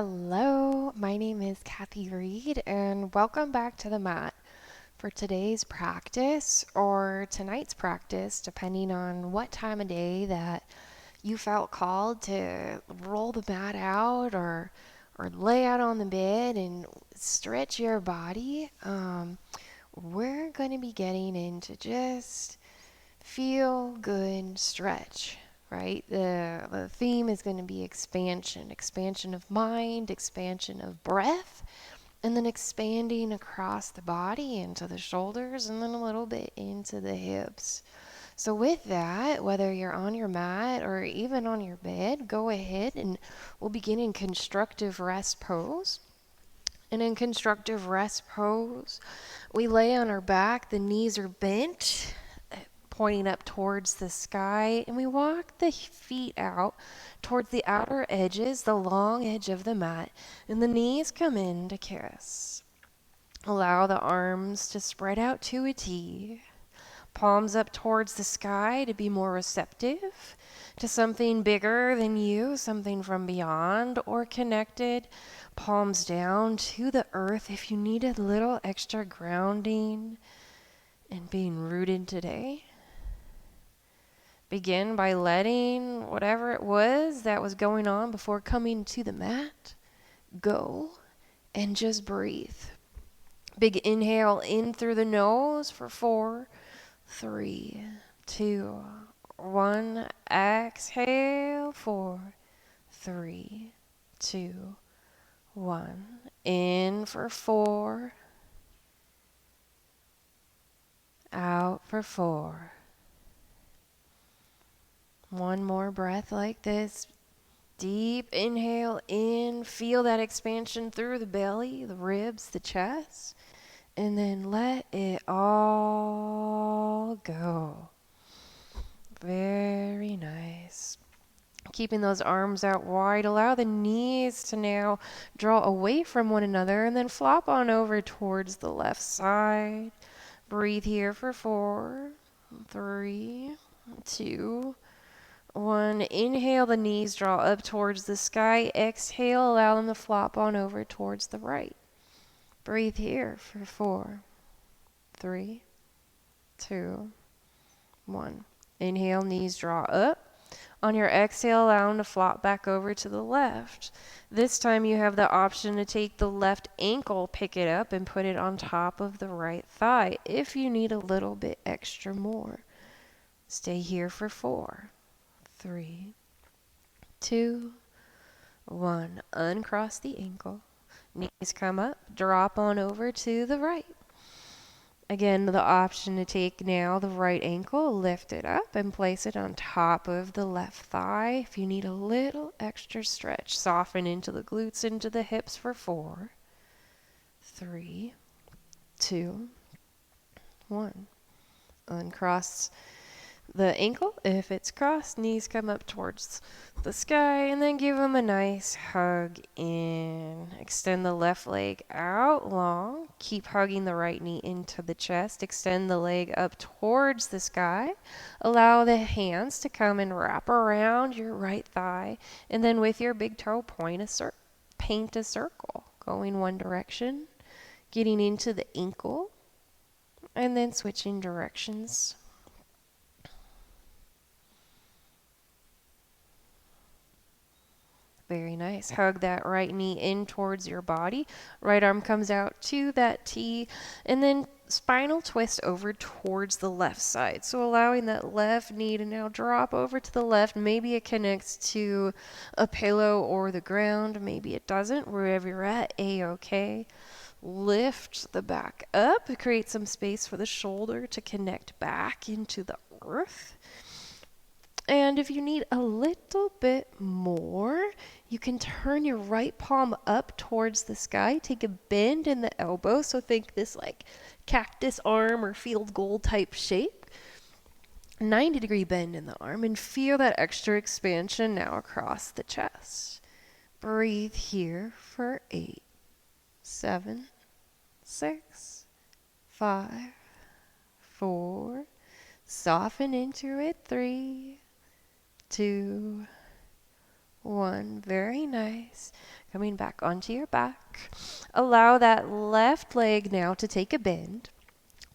Hello, my name is Kathy Reed, and welcome back to the mat for today's practice or tonight's practice, depending on what time of day that you felt called to roll the mat out or lay out on the bed and stretch your body. We're going to be getting into just feel good stretch, right? The theme is going to be expansion of mind, expansion of breath, and then expanding across the body into the shoulders and then a little bit into the hips. So, with that, whether you're on your mat or even on your bed, go ahead and we'll begin in constructive rest pose. And in constructive rest pose, we lay on our back, the knees are bent, pointing up towards the sky, and we walk the feet out towards the outer edges, the long edge of the mat, and the knees come in to kiss. Allow the arms to spread out to a T. Palms up towards the sky to be more receptive to something bigger than you, something from beyond or connected. Palms down to the earth if you need a little extra grounding and being rooted today. Begin by letting whatever it was that was going on before coming to the mat go and just breathe. Big inhale in through the nose for 4, 3, 2, 1. Exhale. 4, 3, 2, 1. In for 4. Out for 4. One more breath like this. Deep inhale in. Feel that expansion through the belly, the ribs, the chest. And then let it all go. Very nice. Keeping those arms out wide. Allow the knees to now draw away from one another and then flop on over towards the left side. Breathe here for 4, 3, 2, 1. Inhale, the knees draw up towards the sky. Exhale, allow them to flop on over towards the right. Breathe here for 4, 3, 2, 1. Inhale, knees draw up. On your exhale, allow them to flop back over to the left. This time you have the option to take the left ankle, pick it up, and put it on top of the right thigh if you need a little bit extra more. Stay here for 4, 3, 2, 1. Uncross the ankle. Knees come up, drop on over to the right. Again, the option to take now the right ankle, lift it up and place it on top of the left thigh. If you need a little extra stretch, soften into the glutes, into the hips for 4, 3, 2, 1. Uncross the ankle. If it's crossed, knees come up towards the sky, and then give them a nice hug in. Extend the left leg out long. Keep hugging the right knee into the chest. Extend the leg up towards the sky. Allow the hands to come and wrap around your right thigh, and then with your big toe, paint a circle, going one direction, getting into the ankle, and then switching directions. Very nice. Hug that right knee in towards your body. Right arm comes out to that T. And then spinal twist over towards the left side. So allowing that left knee to now drop over to the left. Maybe it connects to a pillow or the ground. Maybe it doesn't. Wherever you're at, A-OK. Lift the back up. Create some space for the shoulder to connect back into the earth. And if you need a little bit more, you can turn your right palm up towards the sky. Take a bend in the elbow. So think this like cactus arm or field goal type shape. 90-degree bend in the arm, and feel that extra expansion now across the chest. Breathe here for 8, 7, 6, 5, 4. Soften into it. 3, 2, 1. Very nice. Coming back onto your back. Allow that left leg now to take a bend.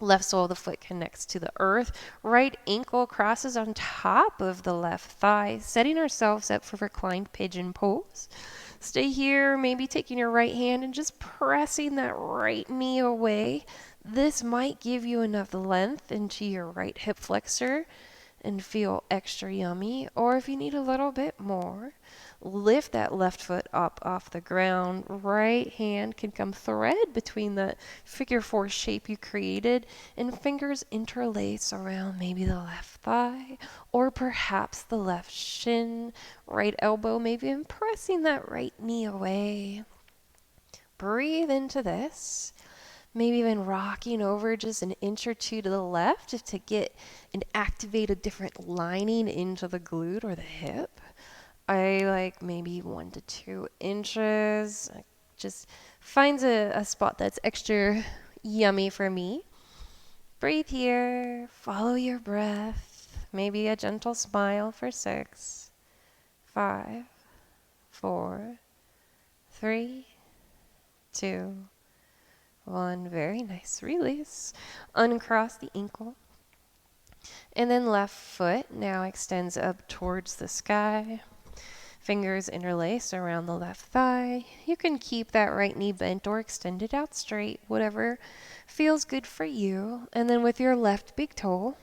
Left sole of the foot connects to the earth. Right ankle crosses on top of the left thigh, setting ourselves up for reclined pigeon pose. Stay here, maybe taking your right hand and just pressing that right knee away. This might give you enough length into your right hip flexor and feel extra yummy. Or if you need a little bit more, lift that left foot up off the ground. Right hand can come thread between the figure four shape you created, and fingers interlace around maybe the left thigh or perhaps the left shin. Right elbow, maybe even pressing that right knee away. Breathe into this. Maybe even rocking over just an inch or two to the left to get and activate a different lining into the glute or the hip. I like maybe 1 to 2 inches. Just finds a spot that's extra yummy for me. Breathe here. Follow your breath. Maybe a gentle smile for 6, 5, 4, 3, 2, 1. Very nice. Release. Uncross the ankle. And then left foot now extends up towards the sky. Fingers interlace around the left thigh. You can keep that right knee bent or extended out straight, whatever feels good for you. And then with your left big toe,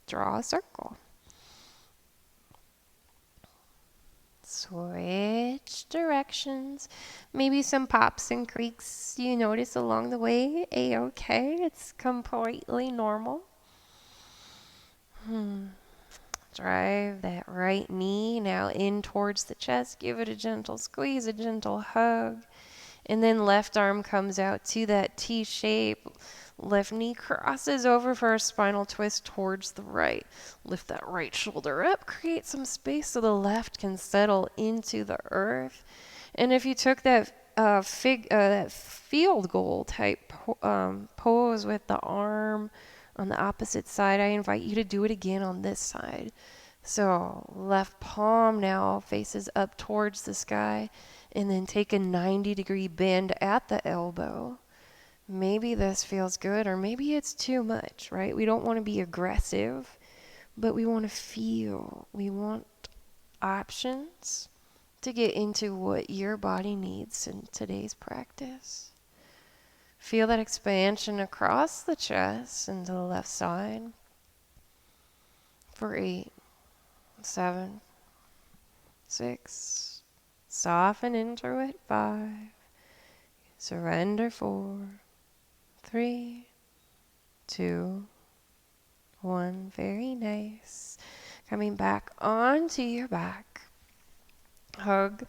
draw a circle. Switch directions. Maybe some pops and creaks you notice along the way. A-okay. It's completely normal. Drive that right knee now in towards the chest. Give it a gentle squeeze, a gentle hug. And then left arm comes out to that T shape. Left knee crosses over for a spinal twist towards the right. Lift that right shoulder up. Create some space so the left can settle into the earth. And if you took that that field goal type pose with the arm on the opposite side, I invite you to do it again on this side. So left palm now faces up towards the sky, and then take a 90-degree bend at the elbow. Maybe this feels good, or maybe it's too much, right? We don't want to be aggressive, but we want to feel. We want options to get into what your body needs in today's practice. Feel that expansion across the chest and to the left side for 8, 7, 6. Soften into it. 5. Surrender. 4, 3, 2, 1. Very nice. Coming back onto your back. Hug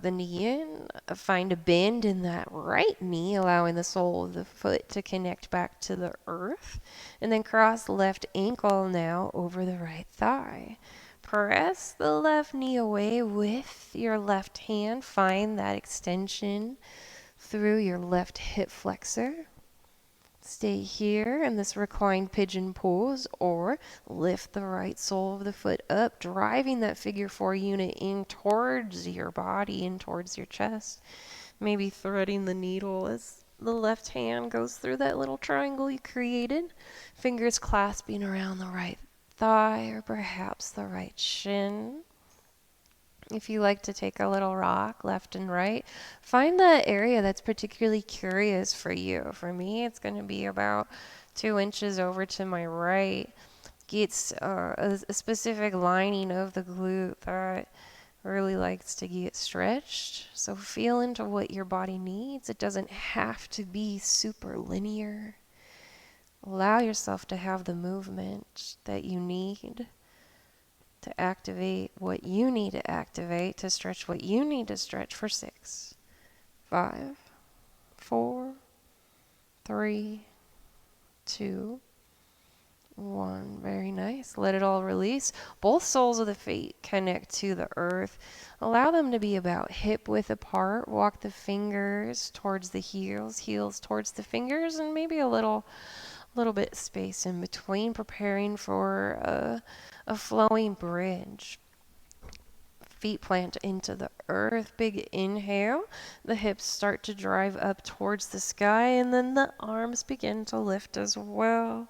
the knee in. Find a bend in that right knee, allowing the sole of the foot to connect back to the earth. And then cross the left ankle now over the right thigh. Press the left knee away with your left hand. Find that extension through your left hip flexor. Stay here in this reclined pigeon pose, or lift the right sole of the foot up, driving that figure 4 unit in towards your body, in towards your chest. Maybe threading the needle as the left hand goes through that little triangle you created. Fingers clasping around the right thigh or perhaps the right shin. If you like to take a little rock left and right, find the area that's particularly curious for you. For me, it's going to be about 2 inches over to my right. Gets a specific lining of the glute that really likes to get stretched. So feel into what your body needs. It doesn't have to be super linear. Allow yourself to have the movement that you need to activate what you need to activate, to stretch what you need to stretch for 6, 5, 4, 3, 2, 1. Very nice. Let it all release. Both soles of the feet connect to the earth. Allow them to be about hip width apart. Walk the fingers towards the heels, heels towards the fingers, and maybe a little bit space in between, preparing for a flowing bridge. Feet plant into the earth. Big inhale. The hips start to drive up towards the sky, and then the arms begin to lift as well.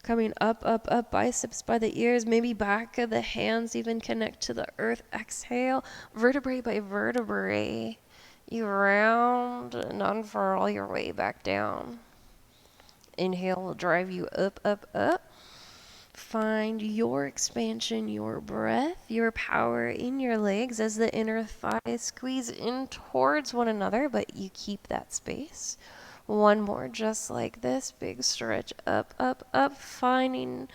Coming up, up, up, biceps by the ears, maybe back of the hands even connect to the earth. Exhale, vertebrae by vertebrae. You round and unfurl your way back down. Inhale will drive you up, up, up. Find your expansion, your breath, your power in your legs as the inner thighs squeeze in towards one another, but you keep that space. One more just like this. Big stretch up, up, up, finding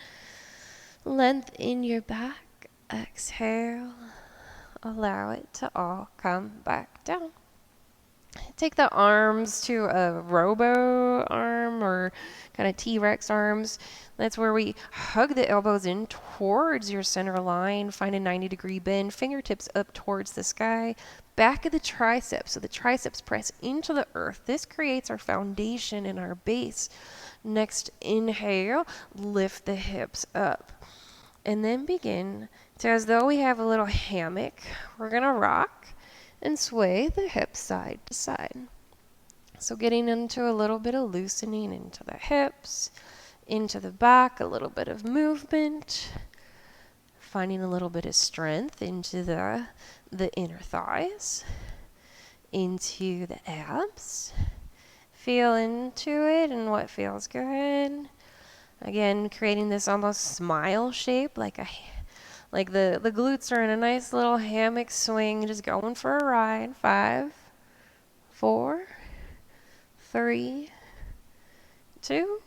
length in your back. Exhale. Allow it to all come back down. Take the arms to a robo arm or kind of T-Rex arms. That's where we hug the elbows in towards your center line. Find a 90-degree bend. Fingertips up towards the sky. Back of the triceps. So the triceps press into the earth. This creates our foundation and our base. Next, inhale. Lift the hips up. And then begin to, as though we have a little hammock, we're going to rock and sway the hips side to side. So getting into a little bit of loosening into the hips, into the back, a little bit of movement, finding a little bit of strength into the inner thighs, into the abs. Feel into it and what feels good. Again, creating this almost smile shape, like the glutes are in a nice little hammock swing, just going for a ride. 5, 4, 3, 2,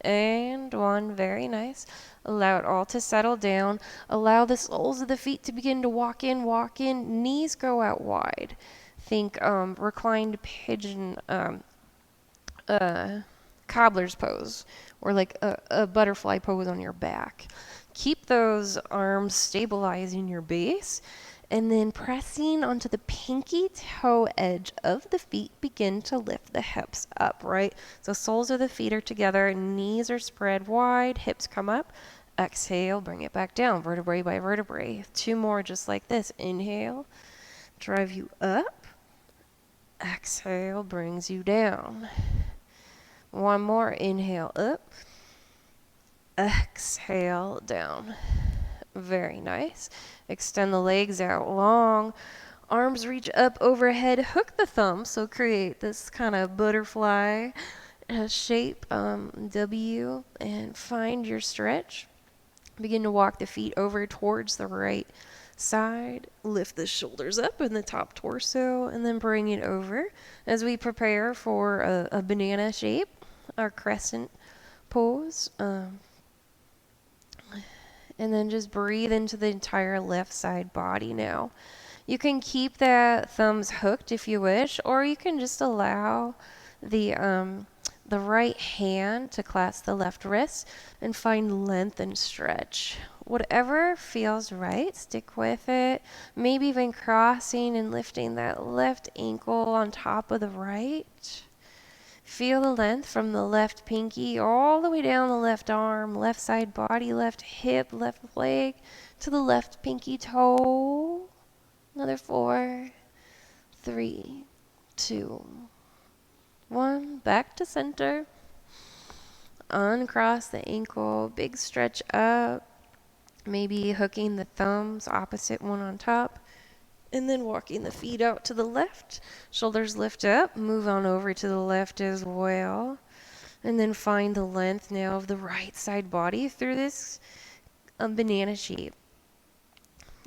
and 1. Very nice. Allow it all to settle down. Allow the soles of the feet to begin to walk in, walk in. Knees go out wide. Think reclined pigeon, cobbler's pose, or like a butterfly pose on your back. Keep those arms stabilizing your base, and then pressing onto the pinky toe edge of the feet, begin to lift the hips up, right? So soles of the feet are together, knees are spread wide, hips come up. Exhale, bring it back down, vertebrae by vertebrae. 2 more just like this. Inhale, drive you up. Exhale, brings you down. 1 more. Inhale, up. Exhale, down. Very nice. Extend the legs out long. Arms reach up overhead. Hook the thumbs, so create this kind of butterfly shape, W, and find your stretch. Begin to walk the feet over towards the right side. Lift the shoulders up in the top torso, and then bring it over as we prepare for a banana shape, our crescent pose. And then just breathe into the entire left side body now. You can keep the thumbs hooked if you wish, or you can just allow the right hand to clasp the left wrist and find length and stretch. Whatever feels right, stick with it. Maybe even crossing and lifting that left ankle on top of the right. Feel the length from the left pinky all the way down the left arm, left side body, left hip, left leg, to the left pinky toe. Another 4, 3, 2, 1. Back to center. Uncross the ankle, big stretch up. Maybe hooking the thumbs, opposite one on top. And then walking the feet out to the left. Shoulders lift up. Move on over to the left as well. And then find the length now of the right side body through this banana shape.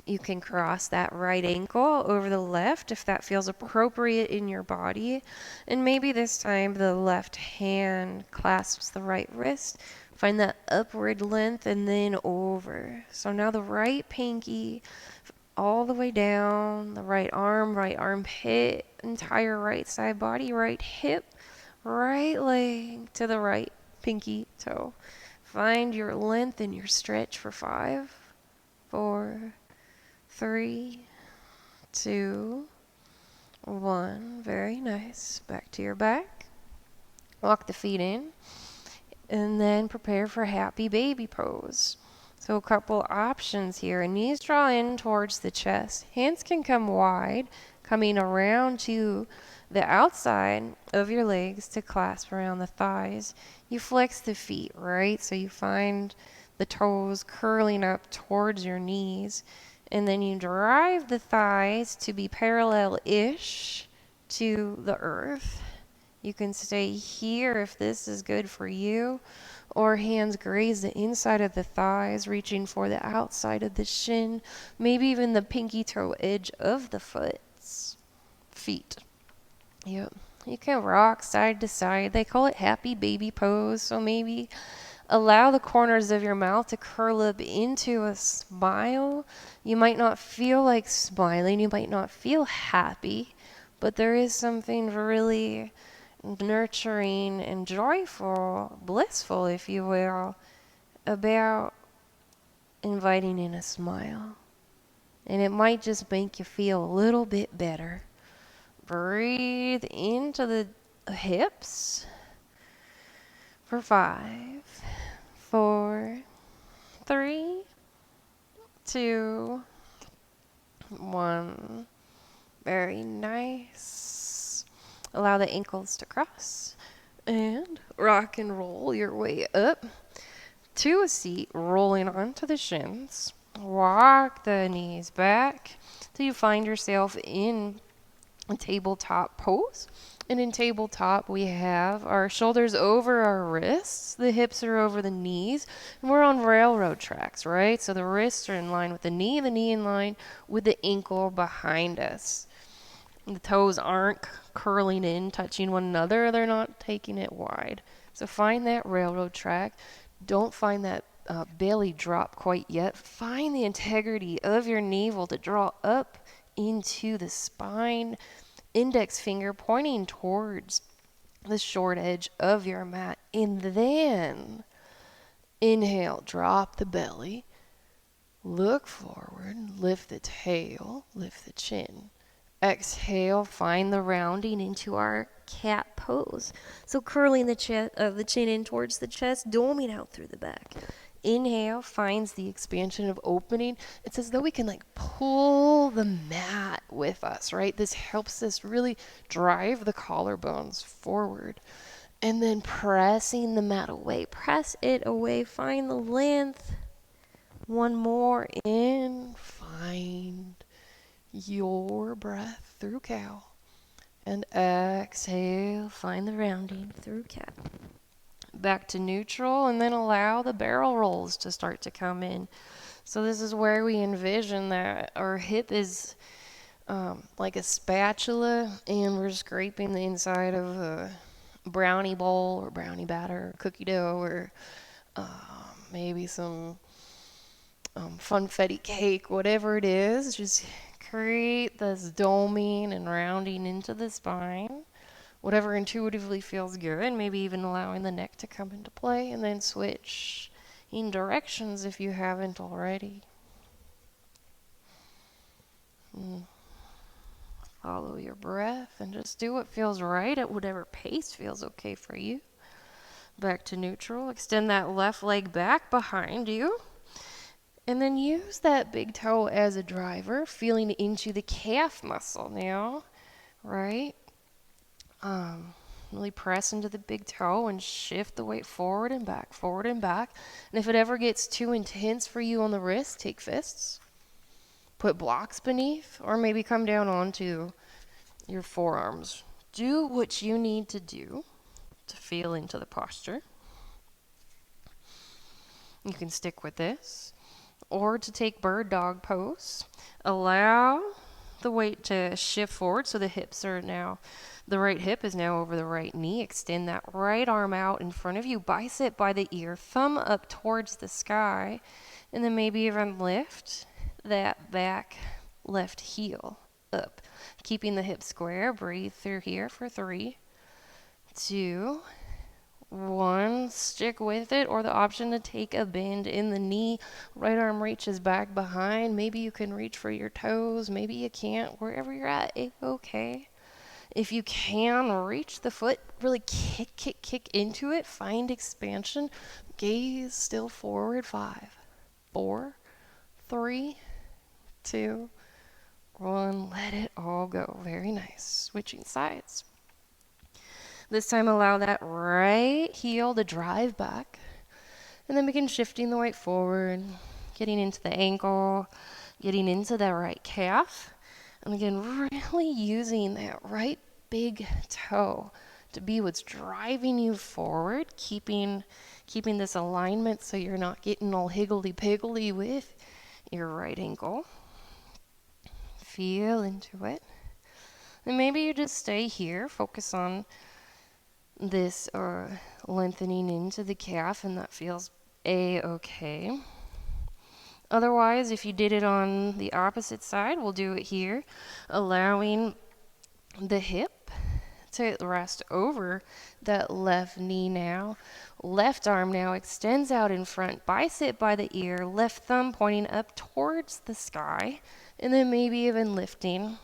You can cross that right ankle over the left if that feels appropriate in your body. And maybe this time the left hand clasps the right wrist. Find that upward length and then over. So now the right pinky all the way down, the right armpit, entire right side body, right hip, right leg to the right pinky toe. Find your length and your stretch for 5, 4, 3, 2, 1. Very nice. Back to your back. Walk the feet in. And then prepare for happy baby pose. So a couple options here. Knees draw in towards the chest. Hands can come wide, coming around to the outside of your legs to clasp around the thighs. You flex the feet, right? So you find the toes curling up towards your knees. And then you drive the thighs to be parallel-ish to the earth. You can stay here if this is good for you, or hands graze the inside of the thighs, reaching for the outside of the shin, maybe even the pinky toe edge of the feet. Yep. You can rock side to side. They call it happy baby pose, so maybe allow the corners of your mouth to curl up into a smile. You might not feel like smiling, you might not feel happy, but there is something really nurturing and joyful, blissful, if you will, about inviting in a smile. And it might just make you feel a little bit better. Breathe into the hips for 5, 4, 3, 2, 1. Very nice. Allow the ankles to cross and rock and roll your way up to a seat, rolling onto the shins. Walk the knees back till you find yourself in a tabletop pose. And in tabletop, we have our shoulders over our wrists, the hips are over the knees, and we're on railroad tracks, right? So the wrists are in line with the knee in line with the ankle behind us. The toes aren't curling in, touching one another. They're not taking it wide. So find that railroad track. Don't find that belly drop quite yet. Find the integrity of your navel to draw up into the spine. Index finger pointing towards the short edge of your mat. And then inhale, drop the belly. Look forward, lift the tail, lift the chin. Exhale, find the rounding into our cat pose. So curling the chin in towards the chest, doming out through the back. Inhale finds the expansion of opening. It's as though we can like pull the mat with us, right? This helps us really drive the collarbones forward. And then pressing the mat away. Press it away. Find the length. One more in. Find your breath through cow. And exhale, find the rounding through cat. Back to neutral, and then allow the barrel rolls to start to come in. So this is where we envision that our hip is like a spatula, and we're scraping the inside of a brownie bowl or brownie batter, or cookie dough, or maybe some funfetti cake, whatever it is. Just create this doming and rounding into the spine, whatever intuitively feels good, maybe even allowing the neck to come into play, and then switch in directions if you haven't already. Follow your breath and just do what feels right at whatever pace feels okay for you. Back to neutral. Extend that left leg back behind you. And then use that big toe as a driver, feeling into the calf muscle now, right? Really press into the big toe and shift the weight forward and back, forward and back. And if it ever gets too intense for you on the wrist, take fists. Put blocks beneath, or maybe come down onto your forearms. Do what you need to do to feel into the posture. You can stick with this. Or to take bird dog pose. Allow the weight to shift forward so the hips are now, the right hip is now over the right knee. Extend that right arm out in front of you, bicep by the ear, thumb up towards the sky, and then maybe even lift that back left heel up. Keeping the hips square. Breathe through here for 3, 2, 1. Stick with it, or the option to take a bend in the knee. Right arm reaches back behind. Maybe you can reach for your toes. Maybe you can't. Wherever you're at, it's okay. If you can, reach the foot. Really kick into it. Find expansion. Gaze still forward. 5, 4, 3, 2, 1. Let it all go. Very nice. Switching sides. This time allow that right heel to drive back. And then begin shifting the weight forward, getting into the ankle, getting into the right calf. And again, really using that right big toe to be what's driving you forward, keeping this alignment so you're not getting all higgledy-piggledy with your right ankle. Feel into it. And maybe you just stay here, focus on this lengthening into the calf, and that feels a-okay. Otherwise, if you did it on the opposite side, we'll do it here, allowing the hip to rest over that left knee now. Left arm now extends out in front, bicep by the ear, left thumb pointing up towards the sky, and then maybe even lifting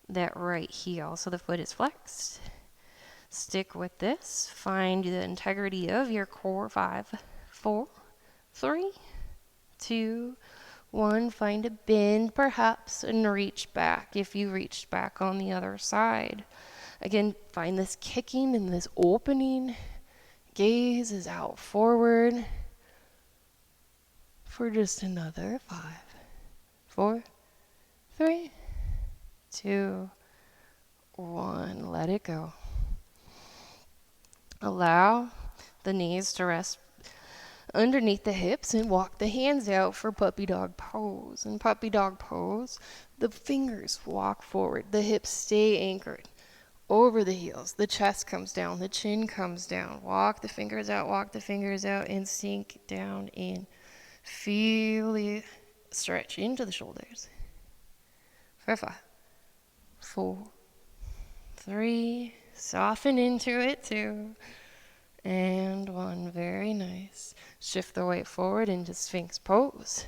that right heel so the foot is flexed. Stick with this. Find the integrity of your core. 5, 4, 3, 2, 1. Find a bend perhaps and reach back if you reached back on the other side. Again, find this kicking and this opening. Gaze is out forward for just another 5, 4, 3, 2, 1. Let it go. Allow the knees to rest underneath the hips and walk the hands out for puppy dog pose. In puppy dog pose, the fingers walk forward, the hips stay anchored over the heels, the chest comes down, the chin comes down. Walk the fingers out, and sink down in. Feel the stretch into the shoulders. For 5, 4, 3, soften into it 2, and 1. Very nice. Shift the weight forward into Sphinx pose.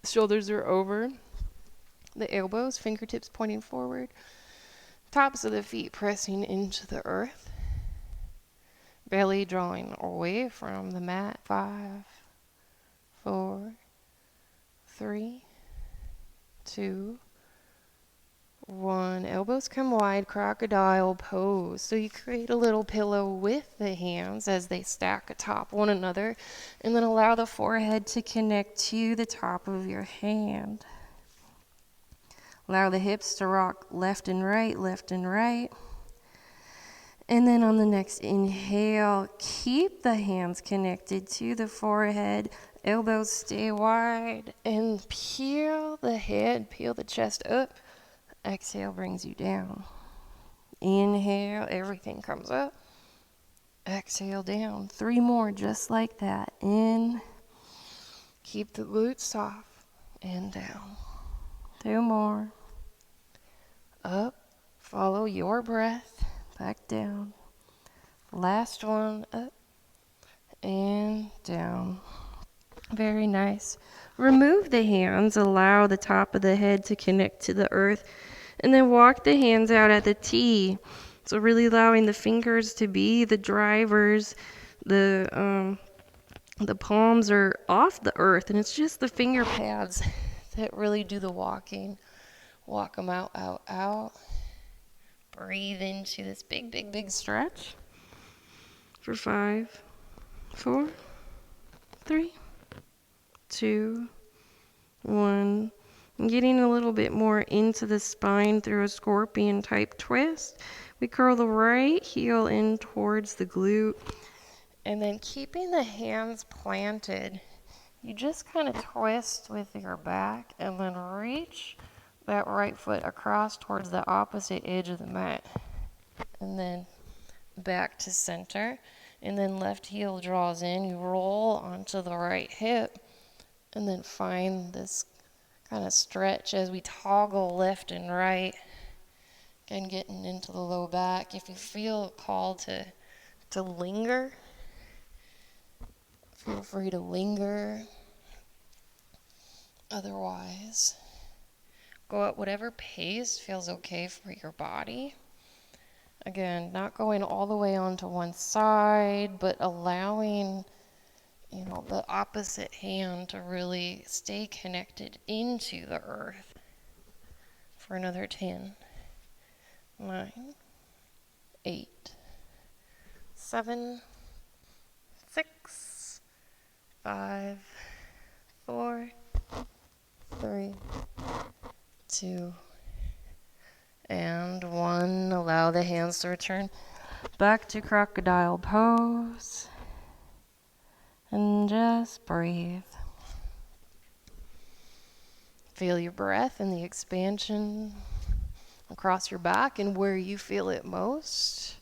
Shoulders are over the elbows, fingertips pointing forward. Tops of the feet pressing into the earth. Belly drawing away from the mat. 5, 4, 3, 2, 1. Elbows come wide, crocodile pose. So you create a little pillow with the hands as they stack atop one another, and then allow the forehead to connect to the top of your hand. Allow the hips to rock left and right, left and right. And then on the next inhale, keep the hands connected to the forehead. Elbows stay wide, and peel the head, peel the chest up. Exhale brings you down. Inhale, everything comes up. Exhale down. 3 more just like that. In. Keep the glutes soft. And down. 2 more. Up. Follow your breath. Back down. Last one. Up. And down. Very nice. Remove the hands. Allow the top of the head to connect to the earth. And then walk the hands out at the T. So really allowing the fingers to be the drivers. The palms are off the earth, and it's just the finger pads that really do the walking. Walk them out, out, out. Breathe into this big, big, big stretch. For 5, 4, 3, 2, 1. And getting a little bit more into the spine through a scorpion type twist. We curl the right heel in towards the glute. And then keeping the hands planted, you just kind of twist with your back and then reach that right foot across towards the opposite edge of the mat. And then back to center. And then left heel draws in. You roll onto the right hip. And then find this kind of stretch as we toggle left and right. Again, getting into the low back. If you feel called to linger, feel free to linger. Otherwise, go at whatever pace feels okay for your body. Again, not going all the way onto one side, but allowing the opposite hand to really stay connected into the earth for another 10, 9, 8, 7, 6, 5, 4, 3, 2, and 1. Allow the hands to return back to crocodile pose. And just breathe. Feel your breath and the expansion across your back and where you feel it most.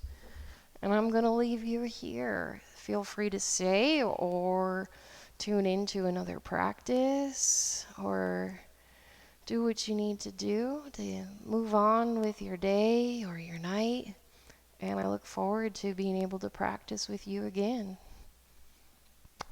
And I'm going to leave you here. Feel free to stay or tune into another practice or do what you need to do to move on with your day or your night. And I look forward to being able to practice with you again.